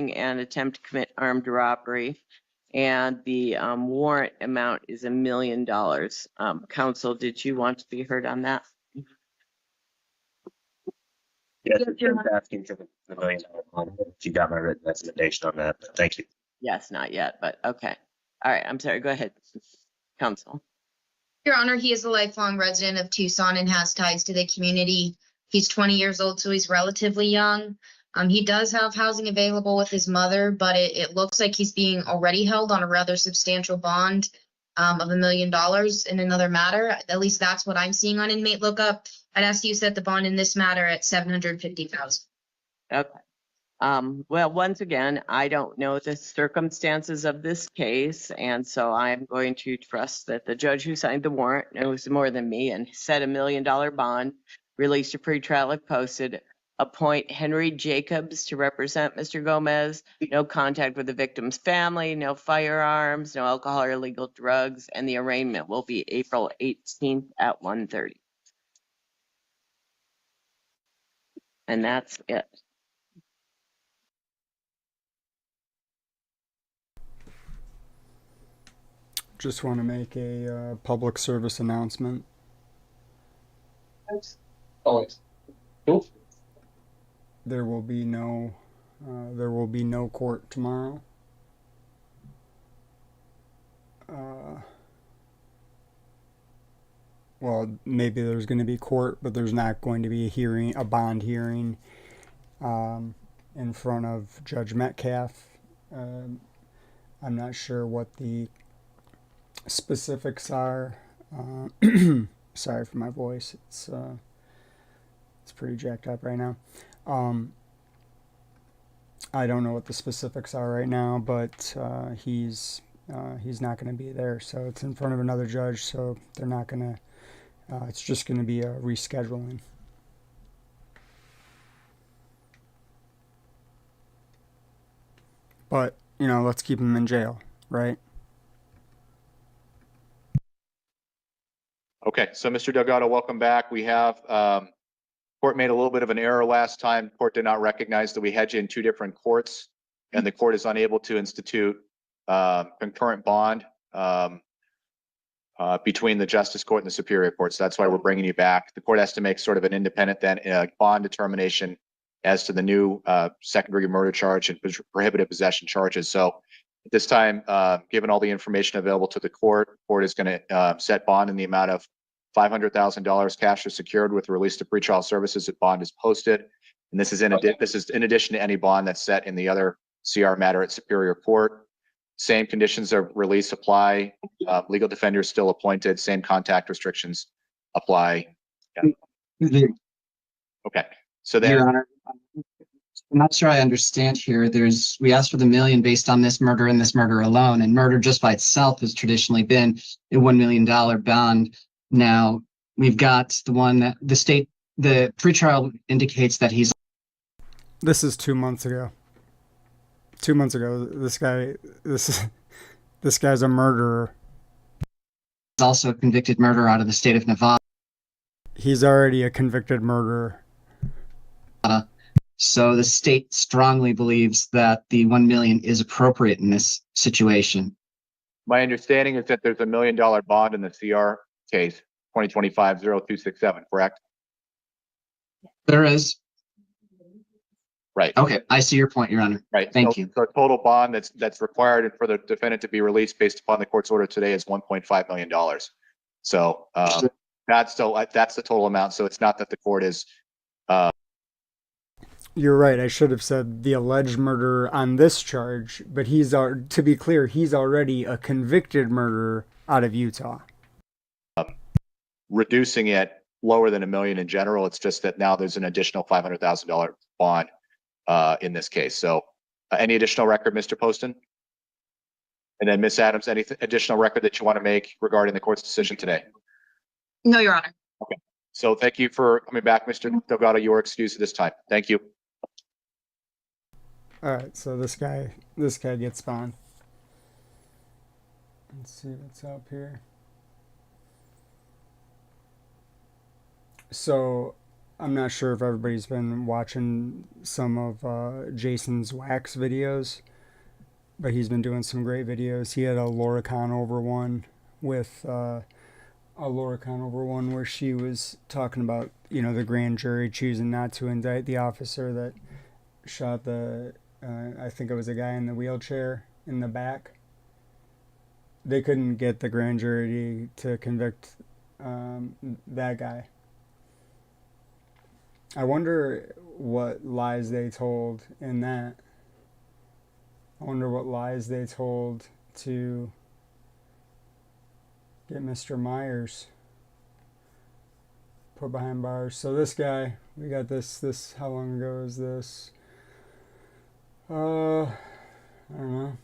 kidnapping and attempt to commit armed robbery. And the warrant amount is $1 million. Counsel, did you want to be heard on that? Yes, I'm asking for the $1 million bond. You got my written recommendation on that, but thank you. Yes, not yet, but okay. All right, I'm sorry, go ahead, Counsel. Your Honor, he is a lifelong resident of Tucson and has ties to the community. He's 20 years old, so he's relatively young. He does have housing available with his mother, but it looks like he's being already held on a rather substantial bond of $1 million in another matter. At least that's what I'm seeing on Inmate Lookup. I'd ask you to set the bond in this matter at $750,000. Okay. Well, once again, I don't know the circumstances of this case, and so I'm going to trust that the judge who signed the warrant knows more than me and set $1 million bond, released a pretrial if posted, appoint Henry Jacobs to represent Mr. Gomez, no contact with the victim's family, no firearms, no alcohol or illegal drugs, and the arraignment will be April 18th at 1:30. And that's it. Just want to make a public service announcement. Always. Cool. There will be no court tomorrow. Well, maybe there's going to be court, but there's not going to be a bond hearing in front of Judge Metcalf. I'm not sure what the specifics are. Sorry for my voice. It's pretty jacked up right now. I don't know what the specifics are right now, but he's not going to be there. So it's in front of another judge. So they're not going to. It's just going to be a rescheduling. But let's keep him in jail, right? Okay, so Mr. Delgado, welcome back. We have, court made a little bit of an error last time. Court did not recognize that we had you in two different courts, and the court is unable to institute concurrent bond between the Justice Court and the Superior Court. So that's why we're bringing you back. The court has to make sort of an independent bond determination as to the new second-degree murder charge and prohibited possession charges. So at this time, given all the information available to the court is going to set bond in the amount of $500,000 cash is secured with release to pretrial services if bond is posted. And this is in addition to any bond that's set in the other CR matter at Superior Court. Same conditions of release apply. Legal defenders still appointed. Same contact restrictions apply. Yeah. Okay. So then, Your Honor, I'm not sure I understand here. We asked for the $1 million based on this murder and this murder alone, and murder just by itself has traditionally been a $1 million bond. Now we've got the one that the pretrial indicates that he's. This is 2 months ago. 2 months ago, this guy's a murderer. He's also a convicted murderer out of the state of Nevada. He's already a convicted murderer. So the state strongly believes that the $1 million is appropriate in this situation. my understanding is that there's $1 million bond in the CR case, 2025-0267, correct? There is. Right. Okay, I see your point, Your Honor. Right. Thank So you. the total bond that's required for the defendant to be released based upon the court's order today is $1.5 million. So that's the total amount. So it's not that the court is. You're right. I should have said the alleged murderer on this charge, but to be clear, he's already a convicted murderer out of Utah. Reducing it lower than $1 million in general. It's just that now there's an additional $500,000 bond in this case. So any additional record, Mr. Poston? And then Ms. Adams, any additional record that you want to make regarding the court's decision today? No, Your Honor. Okay. So thank you for coming back, Mr. Delgado. You are excused at this time. Thank you. All right, so this guy gets spawned. Let's see what's up here. So, I'm not sure if everybody's been watching some of Jason's wax videos, but he's been doing some great videos. He had a Laura Conover one with where she was talking about, the grand jury choosing not to indict the officer that shot I think it was a guy in the wheelchair in the back. They couldn't get the grand jury to convict that guy. I wonder what lies they told in that. I wonder what lies they told to get Mr. Myers put behind bars. So this guy, we got this, how long ago is this? I don't know.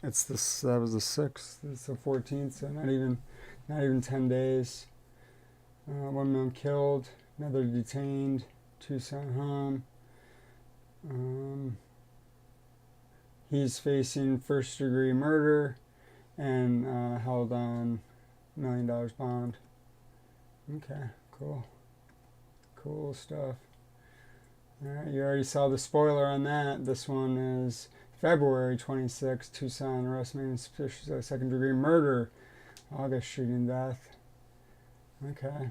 That was the 6th. It's the 14th, so not even 10 days. One man killed, another detained, 2 sent home. He's facing first-degree murder and held on $1 million bond. Okay, cool stuff. All right, you already saw the spoiler on that. This one is February 26, Tucson arrest made in suspicious of second-degree murder. August shooting death. Okay.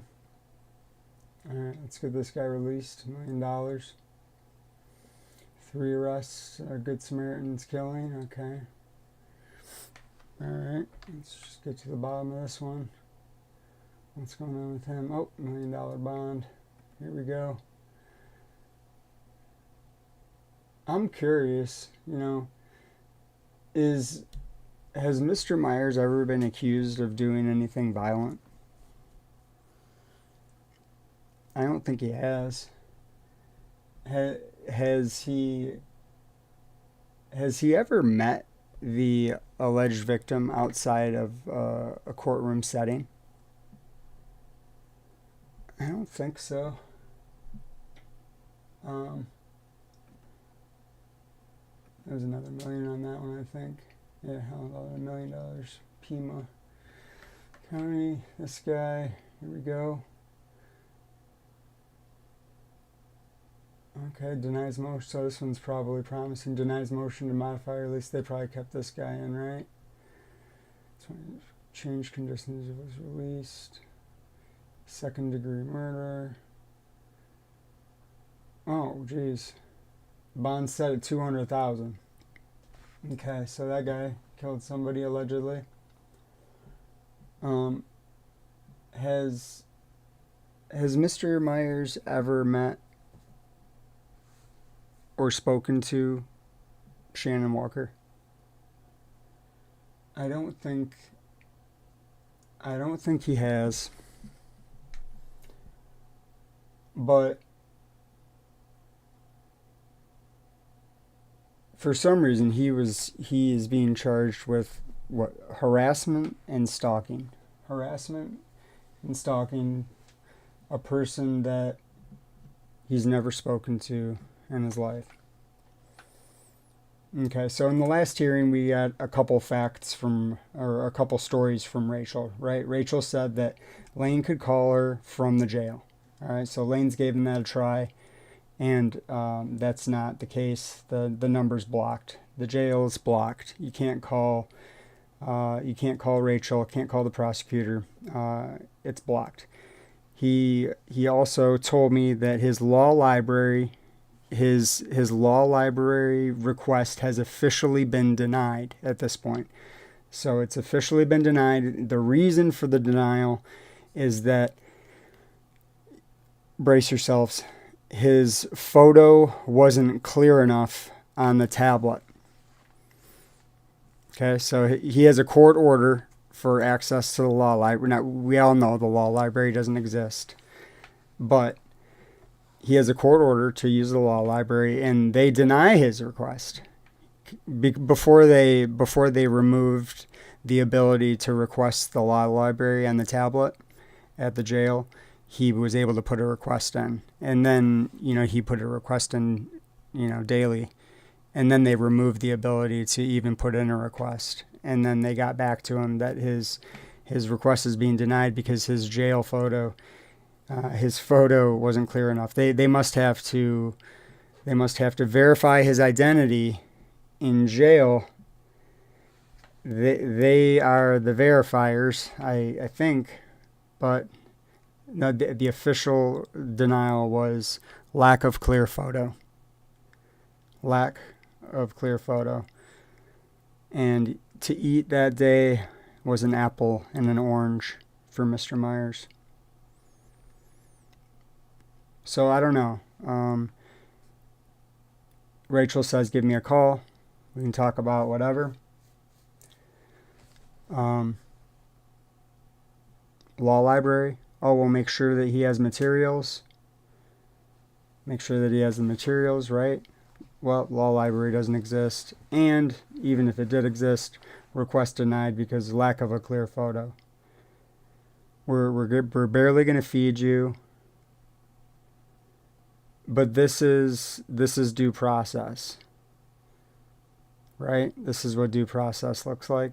All right, let's get this guy released. $1 million. 3 arrests. Good Samaritan's killing. Okay. All right, let's just get to the bottom of this one. What's going on with him? Oh, $1 million bond. Here we go. I'm curious, has Mr. Myers ever been accused of doing anything violent? I don't think he has. Has he ever met the alleged victim outside of a courtroom setting? I don't think so. There was another $1 million on that one, I think. Yeah, $1 million. Pima County. This guy. Here we go. Okay, denies motion. So this one's probably promising. Denies motion to modify or at least they probably kept this guy in, right? Change conditions was released. Second-degree murder. Oh, geez. Bond set at $200,000. Okay, so that guy killed somebody allegedly. Has Mr. Myers ever met or spoken to Shannon Walker? I don't think he has. But for some reason he is being charged with harassment and stalking. Harassment and stalking a person that he's never spoken to in his life. Okay, so in the last hearing we got a couple a couple stories from Rachel, right? Rachel said that Lane could call her from the jail. All right, so Lane's gave him that a try, and that's not the case. The number's blocked. The jail is blocked. You can't call Rachel. Can't call the prosecutor. It's blocked. He also told me that his law library request has officially been denied at this point. So it's officially been denied. The reason for the denial is that, brace yourselves, his photo wasn't clear enough on the tablet. Okay, so he has a court order for access to the law library. Now, we all know the law library doesn't exist, but he has a court order to use the law library, and they deny his request before they removed the ability to request the law library on the tablet at the jail. He was able to put a request in, and then he put a request in daily, and then they removed the ability to even put in a request, and then they got back to him that his request is being denied because his jail photo his photo wasn't clear enough. They must have to verify his identity in jail. They are the verifiers, I think, but no, the official denial was lack of clear photo. Lack of clear photo. And to eat that day was an apple and an orange for Mr. Myers. So I don't know. Rachel says, give me a call. We can talk about whatever. Law library. Oh, we'll make sure that he has materials. Make sure that he has the materials, right? Well, law library doesn't exist. And even if it did exist, request denied because lack of a clear photo. We're barely going to feed you. But this is due process. Right? This is what due process looks like.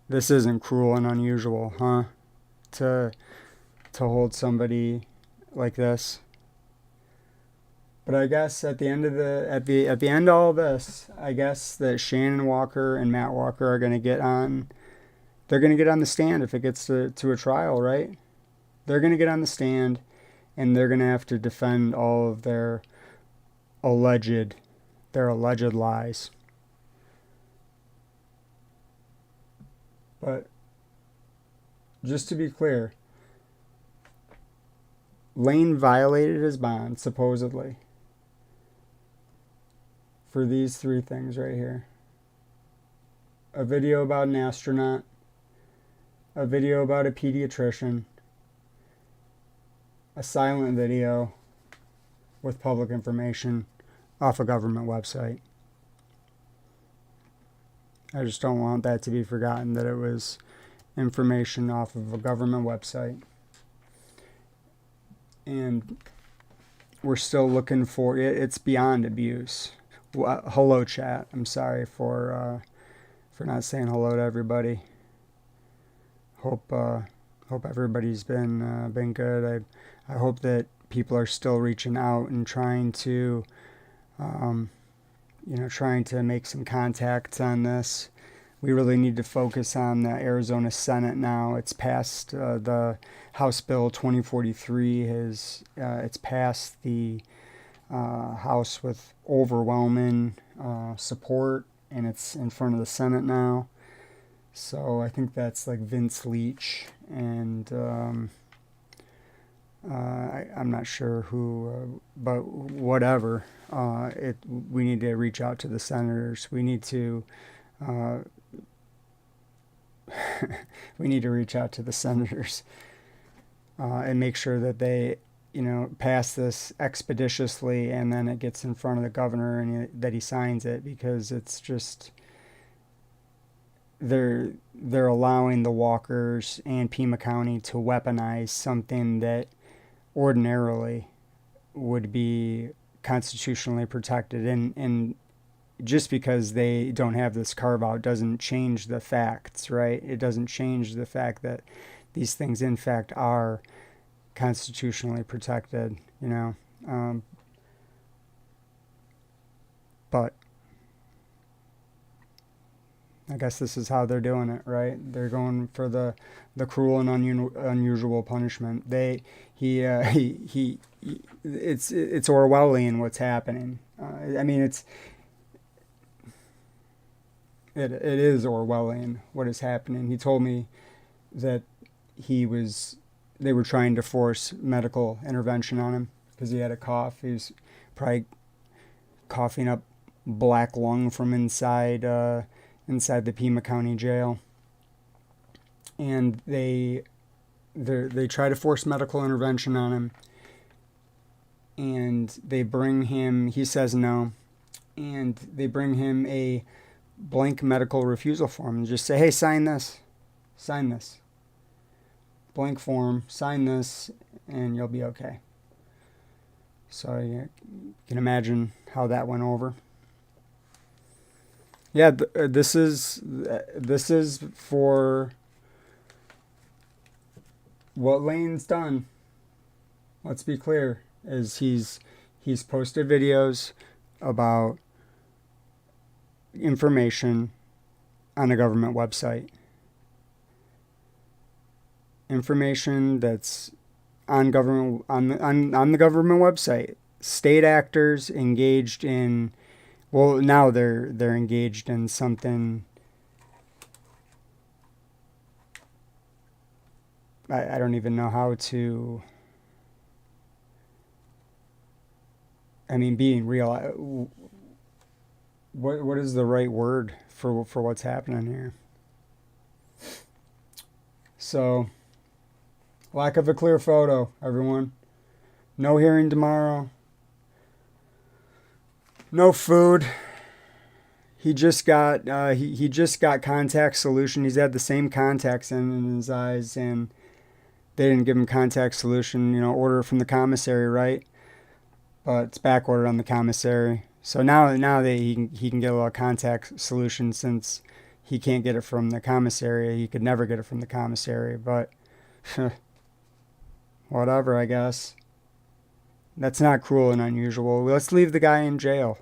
This isn't cruel and unusual, huh? To hold somebody like this. But I guess at the end of all this, I guess that Shannon Walker and Matt Walker are going to get on. They're going to get on the stand if it gets to a trial, right? They're going to get on the stand, and they're going to have to defend all of their alleged lies. But just to be clear, Lane violated his bond, supposedly, for these three things right here. A video about an astronaut, a video about a pediatrician, a silent video with public information off a government website. I just don't want that to be forgotten, that it was information off of a government website. And we're still looking for it. It's beyond abuse. Hello, chat. I'm sorry for not saying hello to everybody. Hope everybody's been good. I hope that people are still reaching out and trying to make some contacts on this. We really need to focus on the Arizona Senate now. It's passed the House Bill 2043 it's passed the House with overwhelming support, and it's in front of the Senate now. So I think that's like Vince Leach, and I'm not sure who, but whatever. We need to reach out to the senators. We need to reach out to the senators and make sure that they, pass this expeditiously, and then it gets in front of the governor and that he signs it, because it's just they're allowing the Walkers and Pima County to weaponize something that ordinarily would be constitutionally protected, and just because they don't have this carve out doesn't change the facts, right? It doesn't change the fact that these things in fact are constitutionally protected, but I guess this is how they're doing it, right? They're going for the cruel and unusual punishment. It's Orwellian what's happening. It is Orwellian what is happening. He told me that they were trying to force medical intervention on him because he had a cough. He was probably coughing up black lung from inside the Pima County jail, and they try to force medical intervention on him, and they bring him. He says no, and they bring him a blank medical refusal form and just say, "Hey, sign this, blank form, sign this, and you'll be okay." So you can imagine how that went over. Yeah, this is for what Lane's done. let's be clear, is he's posted videos about information on a government website. Information that's on government on the government website. State actors engaged in, well, now they're engaged in something. I don't even know how to. I mean, being real. What is the right word for what's happening here? So, lack of a clear photo, everyone. No hearing tomorrow. No food. He just got he just got contact solution. He's had the same contacts in his eyes, and they didn't give him contact solution. You know, order from the commissary, right? But it's back ordered on the commissary. So now that he can get a little contact solution, since he can't get it from the commissary. He could never get it from the commissary, but whatever, I guess. That's not cruel and unusual. Let's leave the guy in jail.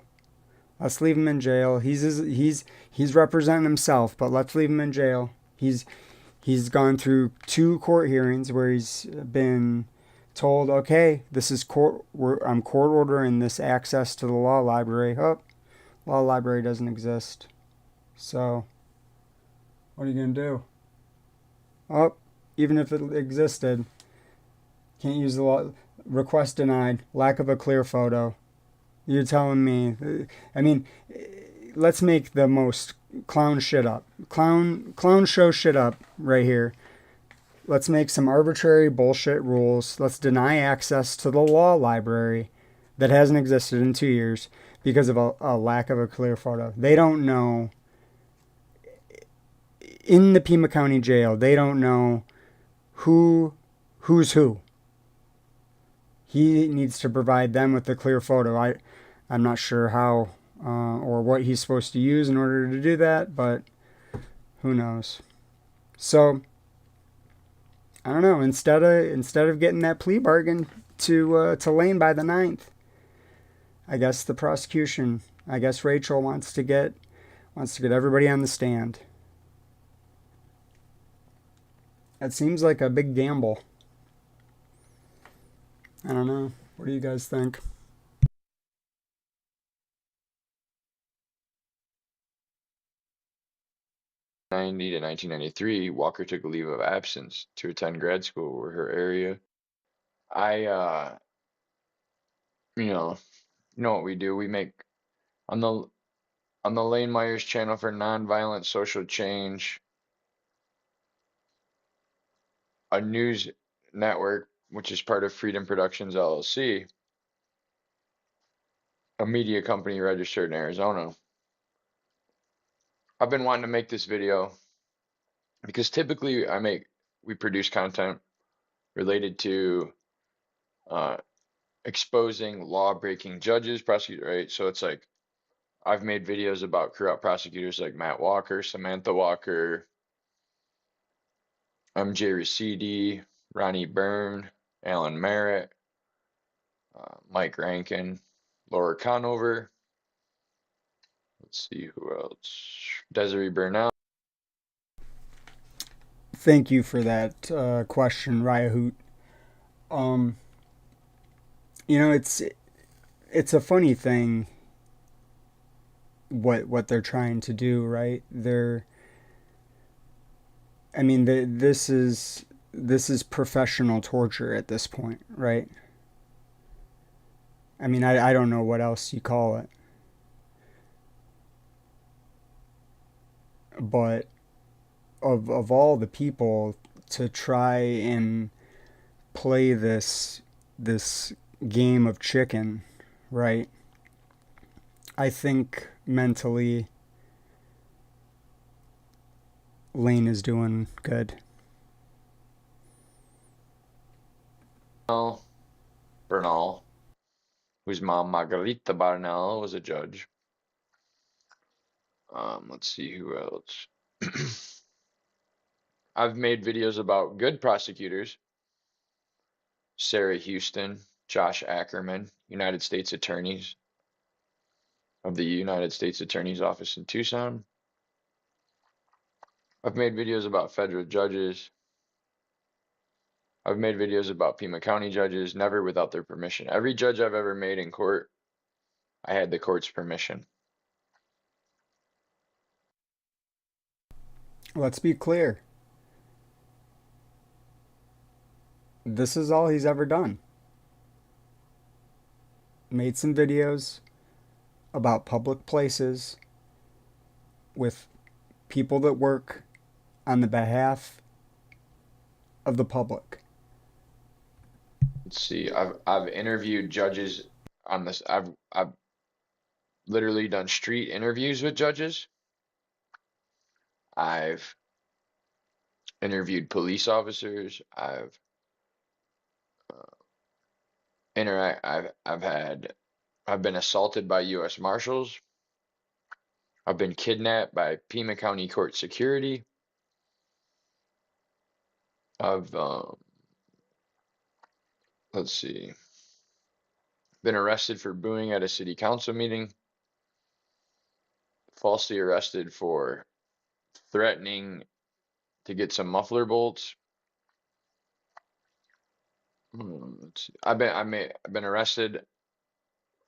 Let's leave him in jail. He's representing himself, but let's leave him in jail. He's gone through 2 court hearings where he's been told, okay, this is court. I'm court ordering this access to the law library. Oh, law library doesn't exist. So, what are you gonna do? Oh, even if it existed, can't use the law. Request denied. Lack of a clear photo. You're telling me? I mean, let's make the most clown shit up. Clown show shit up right here. Let's make some arbitrary bullshit rules. Let's deny access to the law library that hasn't existed in 2 years because of a lack of a clear photo. They don't know. In the Pima County Jail, they don't know who's who. He needs to provide them with a clear photo. I'm not sure how or what he's supposed to use in order to do that, but who knows. So I don't know. Instead of getting that plea bargain to Lane by the 9th, I guess the prosecution, I guess Rachel wants to get everybody on the stand. That seems like a big gamble. I don't know. What do you guys think? To 1993, Walker took a leave of absence to attend grad school over her area. You know what we do? We make on the Lane Myers channel for nonviolent social change, a news network which is part of Freedom Productions LLC, a media company registered in Arizona. I've been wanting to make this video because typically we produce content related to exposing law-breaking judges, prosecutors, right? So it's like I've made videos about corrupt prosecutors like Matt Walker, Samantha Walker, MJ Ricidi, Ronnie Byrne, Alan Merritt, Mike Rankin, Laura Conover. Let's see who else. Desiree Burnell. Thank you for that question, Raya Hoot. It's a funny thing what they're trying to do, right? This is professional torture at this point, right? I mean, I don't know what else you call it. But of all the people to try and play this game of chicken, right? I think mentally Lane is doing good. Bernal, whose mom Margarita Barnell was a judge. Let's see who else. I've made videos about good prosecutors. Sarah Houston, Josh Ackerman, United States Attorneys of the United States Attorney's Office in Tucson. I've made videos about federal judges. I've made videos about Pima County judges, never without their permission. Every judge I've ever made in court, I had the court's permission. Let's be clear. This is all he's ever done. Made some videos about public places with people that work on the behalf of the public. Let's see. I've interviewed judges on this. I've literally done street interviews with judges. I've interviewed police officers. I've been assaulted by U.S. Marshals. I've been kidnapped by Pima County Court security. I've let's see, been arrested for booing at a city council meeting. Falsely arrested for threatening to get some muffler bolts. Let's see. I've been arrested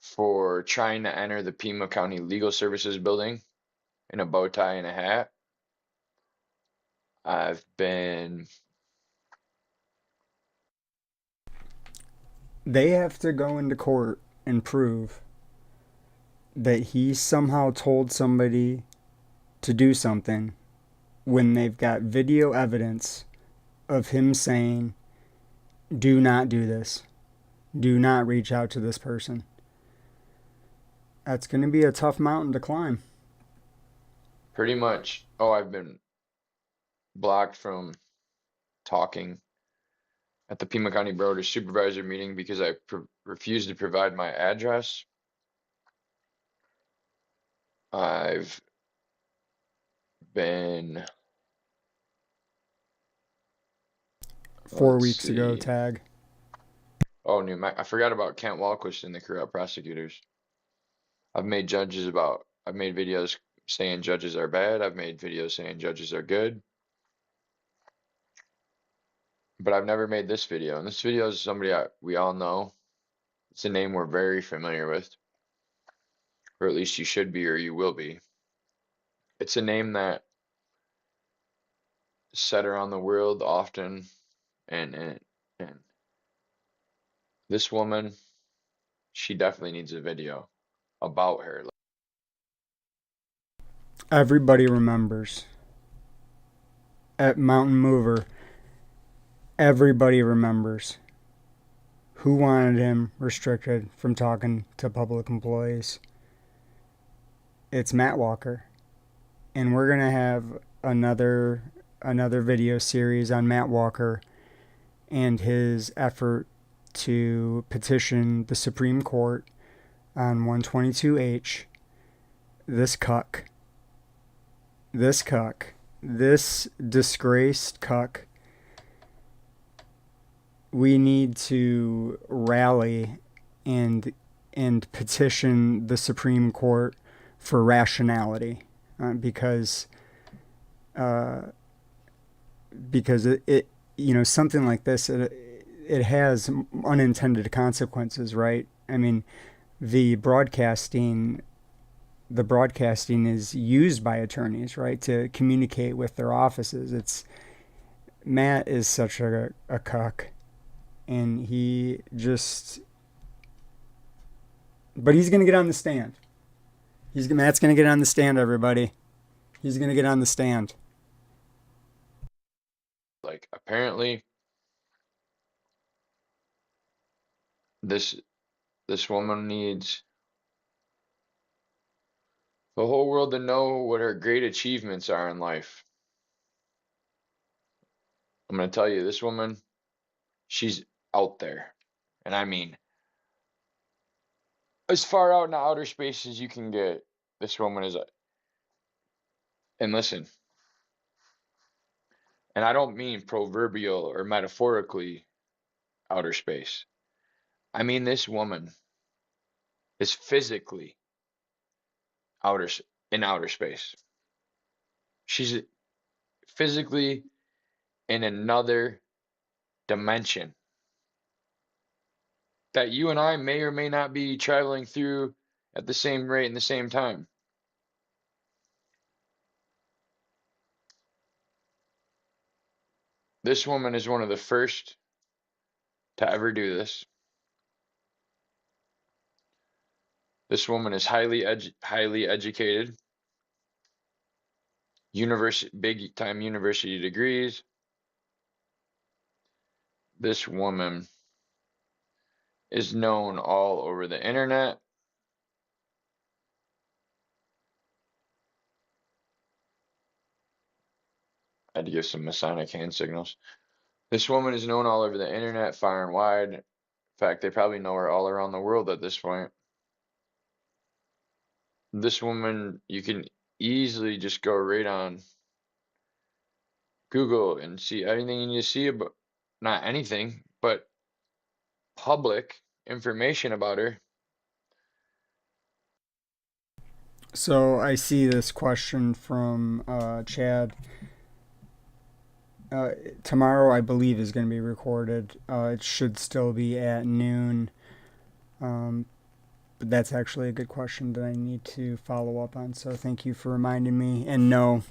for trying to enter the Pima County Legal Services building in a bow tie and a hat. They have to go into court and prove that he somehow told somebody to do something when they've got video evidence of him saying, do not do this. Do not reach out to this person. That's going to be a tough mountain to climb. Pretty much. Oh, I've been blocked from talking at the Pima County Board of Supervisor meeting because I refused to provide my address. I've been 4 weeks ago, tag. Oh, I forgot about Kent Walquist and the corrupt prosecutors. I've made videos saying judges are bad. I've made videos saying judges are good. But I've never made this video. And this video is somebody we all know. It's a name we're very familiar with. Or at least you should be, or you will be. It's a name that is said around the world often. And this woman, she definitely needs a video about her. Everybody remembers. At Mountain Mover, everybody remembers who wanted him restricted from talking to public employees. It's Matt Walker. And we're going to have another video series on Matt Walker and his effort to petition the Supreme Court on 122H. This cuck. This disgraced cuck. We need to rally and petition the Supreme Court for rationality, because it something like this, it has unintended consequences, right? I mean, the broadcasting is used by attorneys, right, to communicate with their offices. Matt is such a cuck, and but he's gonna get on the stand. Matt's gonna get on the stand, everybody. He's gonna get on the stand. Like, apparently, this woman needs the whole world to know what her great achievements are in life. I'm going to tell you, this woman, she's out there. And I mean, as far out in the outer space as you can get, this woman is. And listen, and I don't mean proverbial or metaphorically outer space. I mean, this woman is physically in outer space. She's physically in another dimension that you and I may or may not be traveling through at the same rate and the same time. This woman is one of the first to ever do this. This woman is highly educated, big time university degrees. This woman is known all over the internet. I had to give some Masonic hand signals. This woman is known all over the internet, far and wide. In fact, they probably know her all around the world at this point. This woman, you can easily just go right on Google and see anything you need to see about, not anything, but public information about her. So I see this question from Chad. Tomorrow, I believe, is going to be recorded. It should still be at noon. But that's actually a good question that I need to follow up on. So thank you for reminding me. And no,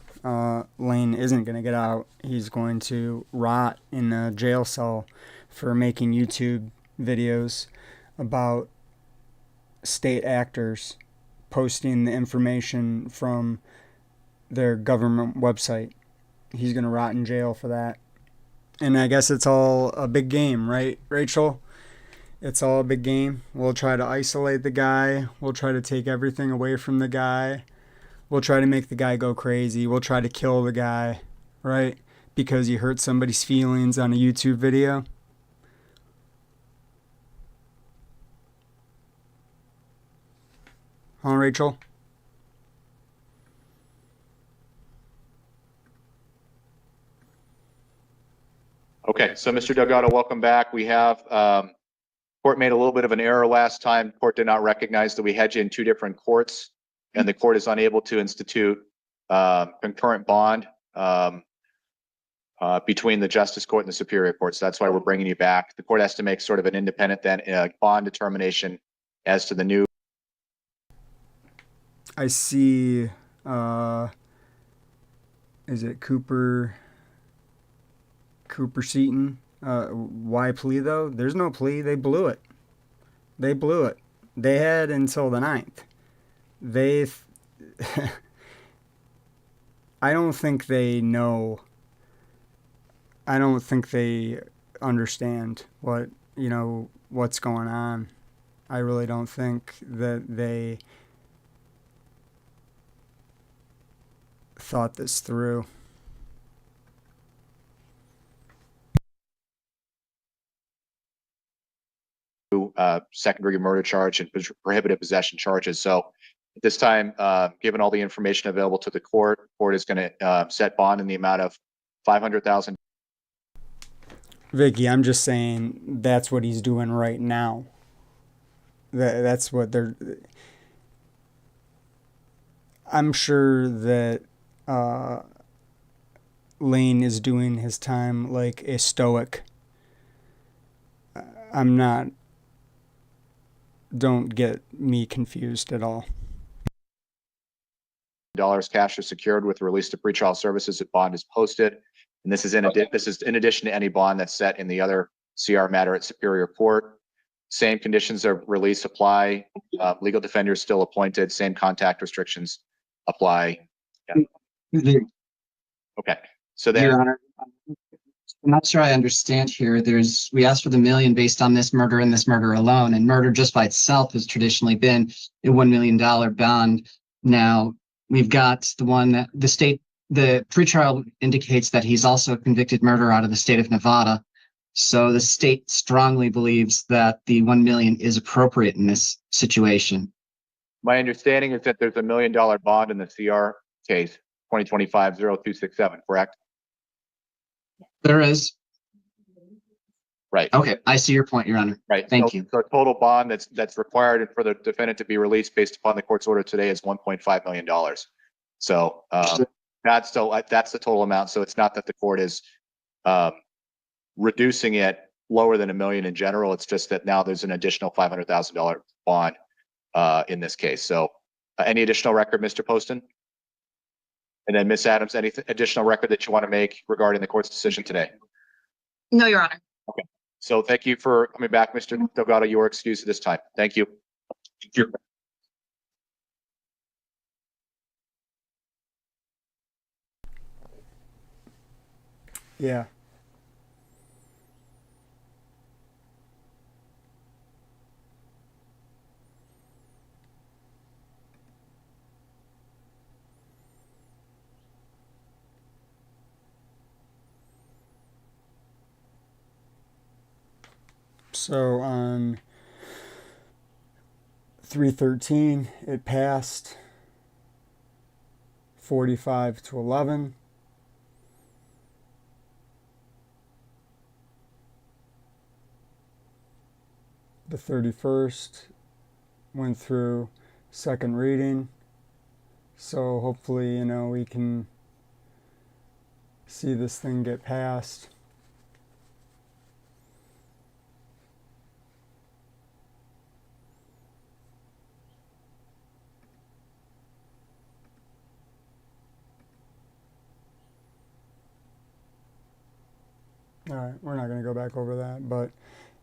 Lane isn't going to get out. He's going to rot in a jail cell for making YouTube videos about state actors posting the information from their government website. He's going to rot in jail for that. And I guess it's all a big game, right, Rachel? It's all a big game. We'll try to isolate the guy. We'll try to take everything away from the guy. We'll try to make the guy go crazy. We'll try to kill the guy, right? Because he hurt somebody's feelings on a YouTube video. Huh, Rachel? Okay, so Mr. Delgado, welcome back. We have, court made a little bit of an error last time. Court did not recognize that we had you in two different courts, and the court is unable to institute concurrent bond between the Justice Court and the Superior Court. So that's why we're bringing you back. The court has to make sort of an independent bond determination as to the new. I see, is it Cooper Seaton? Why plea though? There's no plea. They blew it. They blew it. They had until the 9th. I don't think they know. I don't think they understand what's going on. I really don't think that they thought this through. Second-degree murder charge and prohibited possession charges. So at this time, given all the information available to the court is going to set bond in the amount of $500,000. Vicky, I'm just saying that's what he's doing right now. That's what they're. I'm sure that Lane is doing his time like a stoic. I'm not. Don't get me confused at all. Dollars cash is secured with release to pretrial services if bond is posted. And this is in addition to any bond that's set in the other CR matter at Superior Court. Same conditions of release apply. Legal defenders still appointed. Same contact restrictions apply. Yeah. Okay. So then, Your Honor, I'm not sure I understand here. We asked for the $1 million based on this murder and this murder alone, and murder just by itself has traditionally been a $1 million bond. Now we've got the one that the pretrial indicates that he's also a convicted murderer out of the state of Nevada. So the state strongly believes that the $1 million is appropriate in this situation. my understanding is that there's $1 million bond in the CR case, 2025-0267, correct? There is. Right. Okay, I see your point, Your Honor. Right. Thank So you. the total bond that's required for the defendant to be released based upon the court's order today is $1.5 million. So that's the total amount. So it's not that the court is reducing it lower than $1 million in general. It's just that now there's an additional $500,000 bond in this case. So any additional record, Mr. Poston? And then Ms. Adams, any additional record that you want to make regarding the court's decision today? No, Your Honor. So thank you for coming back, Mr. Delgado. You are excused at this time. Thank you. Thank you. Yeah. So on 313, it passed 45-11. The 31st went through second reading. So hopefully, you know, we can see this thing get passed. All right, we're not going to go back over that, but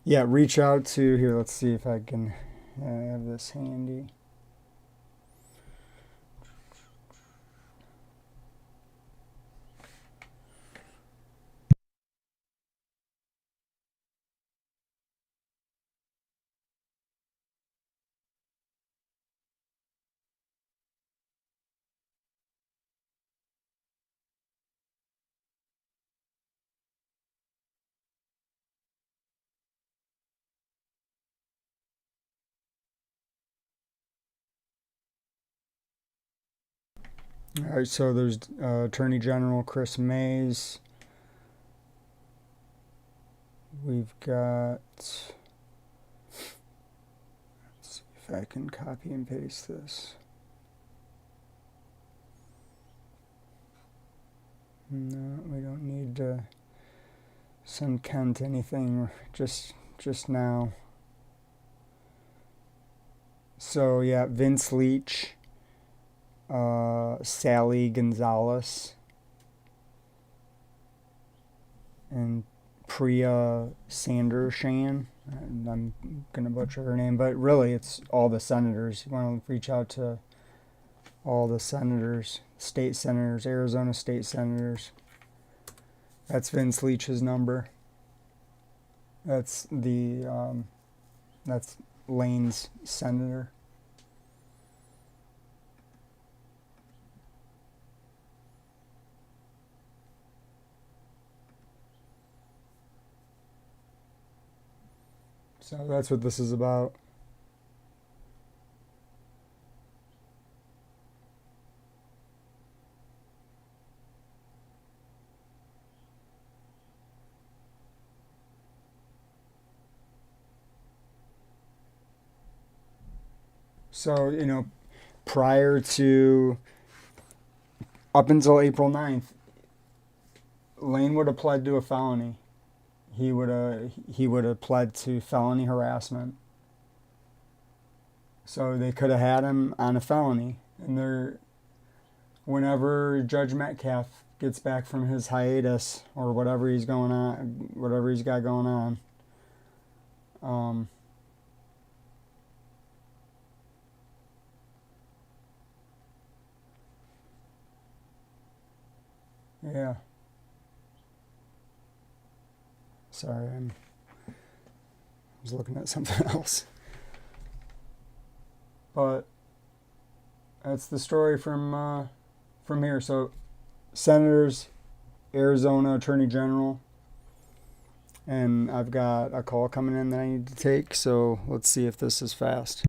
yeah, reach out to here. Let's see if I can have this handy. All right, so there's Attorney General Kris Mayes. We've got, let's see if I can copy and paste this. No, we don't need to send Kent anything just now. So yeah, Vince Leach, Sally Gonzalez, and Priya Sandershan. I'm gonna butcher her name, but really it's all the senators. You want to reach out to all the senators, state senators, Arizona state senators. That's Vince Leach's number. That's that's Lane's senator. So that's what this is about. So, you know, prior to up until April 9th, Lane would have pled to a felony. He would have pled to felony harassment. So they could have had him on a felony. And whenever Judge Metcalf gets back from his hiatus or whatever he's got going on, yeah. Sorry, I was looking at something else. But that's the story from here. So, senators, Arizona Attorney General, and I've got a call coming in that I need to take. So let's see if this is fast.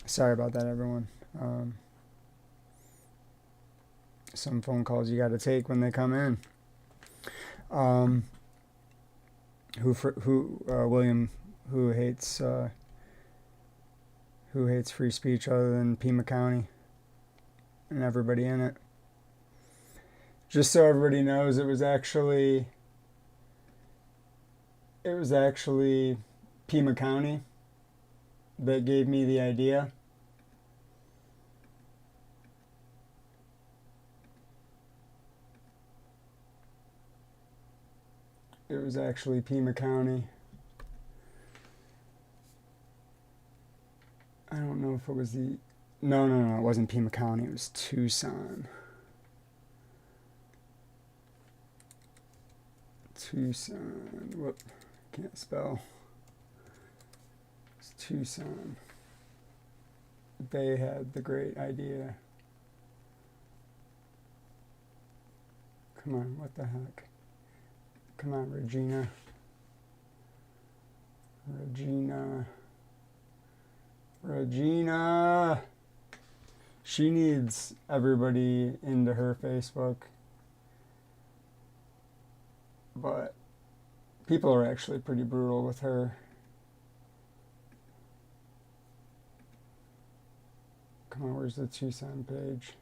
Sorry about that, everyone. Some phone calls you got to take when they come in. William, who hates free speech other than Pima County and everybody in it. Just so everybody knows, it was actually Pima County that gave me the idea. It was actually Pima County. I don't know if it was the... No, it wasn't Pima County. It was Tucson. Whoop. Can't spell. It's Tucson. They had the great idea. Come on, what the heck? Come on, Regina. She needs everybody into her Facebook. But people are actually pretty brutal with her. Come on, where's the Tucson page?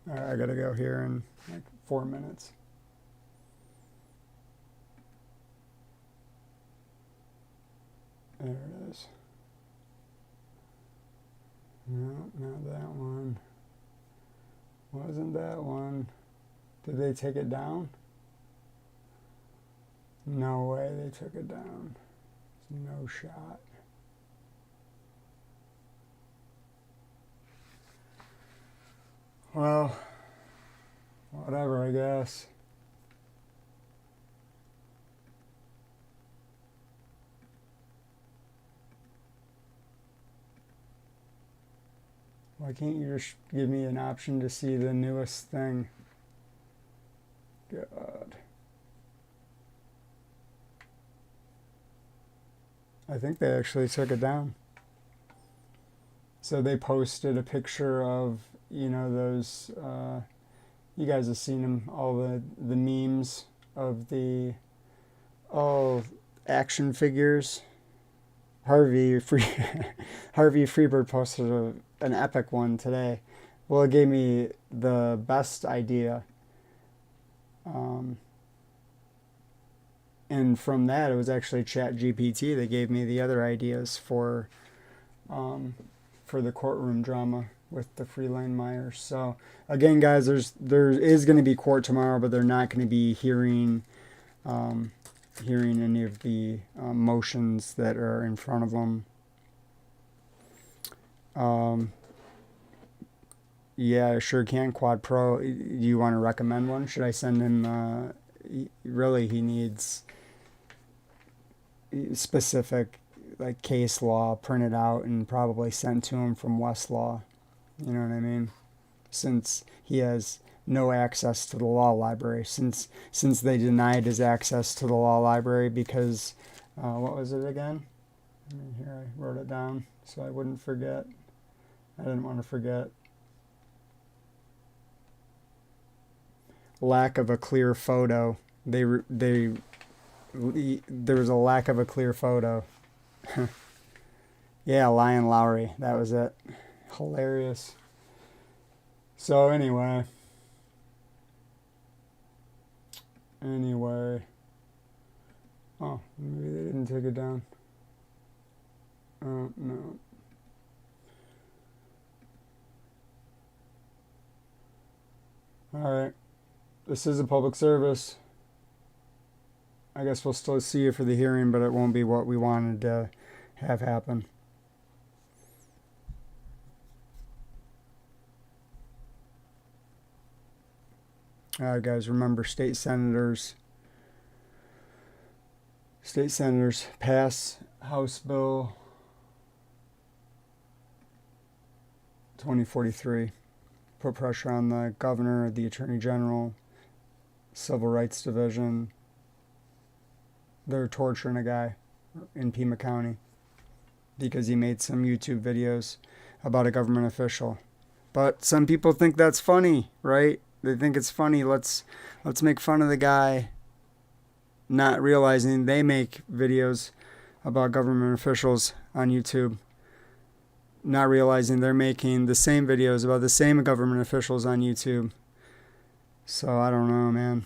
All right, I gotta go here in like 4 minutes. There it is. No, not that one. Wasn't that one. Did they take it down? No way they took it down. No shot. Well, whatever, I guess. Why can't you just give me an option to see the newest thing? God. I think they actually took it down. So they posted a picture of, you know, those, you guys have seen them, all the memes of the, action figures. Harvey Freebird posted an epic one today. Well, it gave me the best idea. And from that, it was actually ChatGPT that gave me the other ideas for the courtroom drama with the Freeline Myers. So again, guys, there is going to be court tomorrow, but they're not going to be hearing any of the motions that are in front of them. Yeah, I sure can. Quad Pro. Do you want to recommend one? Should I send him? Really, he needs specific like case law printed out and probably sent to him from Westlaw. You know what I mean? Since he has no access to the law library, since they denied his access to the law library because what was it again? Here, I wrote it down so I wouldn't forget. I didn't want to forget. Lack of a clear photo. There was a lack of a clear photo. Yeah, Lion Lowry. That was it. Hilarious. So anyway. Oh, maybe they didn't take it down. Oh, no. Alright. This is a public service. I guess we'll still see you for the hearing, but it won't be what we wanted to have happen. Alright, guys, remember state senators pass House Bill 2043. Put pressure on the governor, the attorney general, civil rights division. They're torturing a guy in Pima County because he made some YouTube videos about a government official. But some people think that's funny, right? They think it's funny. Let's make fun of the guy, not realizing they make videos about government officials on YouTube, not realizing they're making the same videos about the same government officials on YouTube. So I don't know, man.